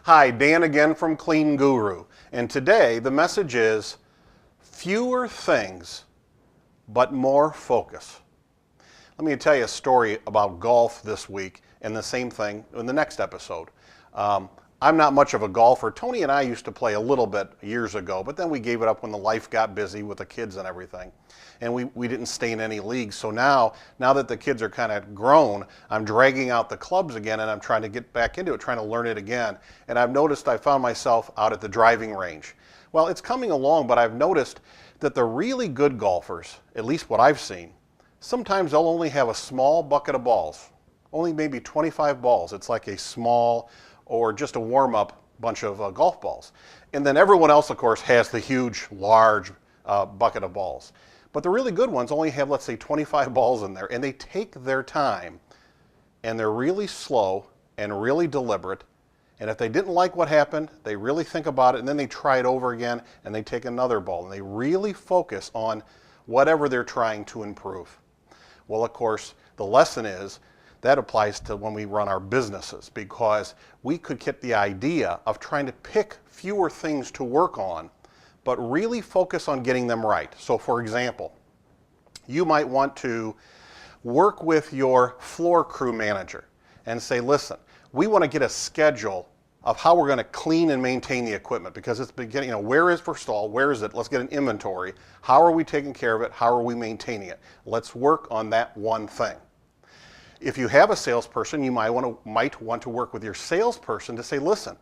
Hi, Dan again from CleanGuru, and today the message is fewer things but more focus. Let me tell you a story about golf this week and the same thing in the next episode. I'm not much of a golfer. Tony and I used to play a little bit years ago, but then we gave it up when the life got busy with the kids and everything. And we didn't stay in any leagues. So now that the kids are kind of grown, I'm dragging out the clubs again and I'm trying to get back into it, trying to learn it again. And I've noticed I found myself out at the driving range. Well, it's coming along, but I've noticed that the really good golfers, at least what I've seen, sometimes they'll only have a small bucket of balls, only maybe 25 balls. It's like a small or just a warm-up bunch of golf balls. And then everyone else, of course, has the huge, large bucket of balls. But the really good ones only have, let's say, 25 balls in there, and they take their time, and they're really slow and really deliberate. And if they didn't like what happened, they really think about it, and then they try it over again, and they take another ball, and they really focus on whatever they're trying to improve. Well, of course, the lesson is that applies to when we run our businesses, because we could get the idea of trying to pick fewer things to work on, but really focus on getting them right. So for example, you might want to work with your floor crew manager and say, listen, we want to get a schedule of how we're going to clean and maintain the equipment, because it's beginning, where is, first of all, where is it? Let's get an inventory. How are we taking care of it? How are we maintaining it? Let's work on that one thing. If you have a salesperson, you might want to work with your salesperson to say, listen,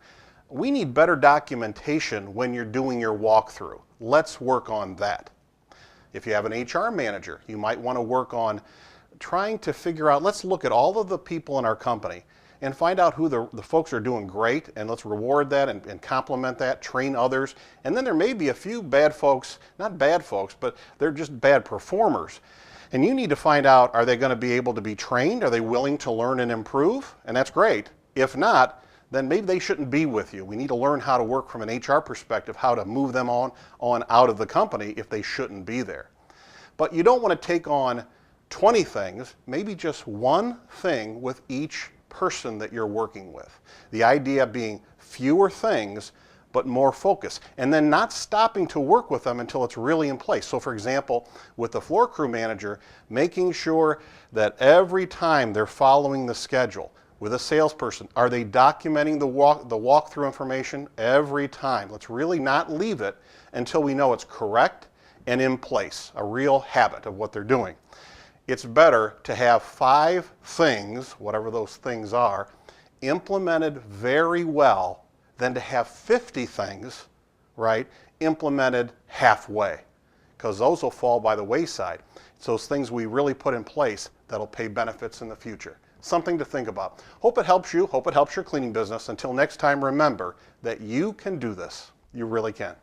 we need better documentation when you're doing your walkthrough. Let's work on that. If you have an HR manager, you might want to work on trying to figure out, let's look at all of the people in our company and find out who the folks are doing great, and let's reward that and compliment that, train others. And then there may be a few bad folks, not bad folks, but they're just bad performers. And you need to find out, are they going to be able to be trained? Are they willing to learn and improve? And that's great. If not, then maybe they shouldn't be with you. We need to learn how to work from an HR perspective, how to move them on out of the company if they shouldn't be there. But you don't want to take on 20 things, maybe just one thing with each person that you're working with. The idea being fewer things, but more focus, and then not stopping to work with them until it's really in place. So for example, with the floor crew manager, making sure that every time they're following the schedule. With a salesperson, are they documenting the walkthrough information every time? Let's really not leave it until we know it's correct and in place, a real habit of what they're doing. It's better to have 5 things, whatever those things are, implemented very well than to have 50 things, right, implemented halfway, because those will fall by the wayside. It's those things we really put in place that'll pay benefits in the future. Something to think about. Hope it helps you. Hope it helps your cleaning business. Until next time, remember that you can do this. You really can.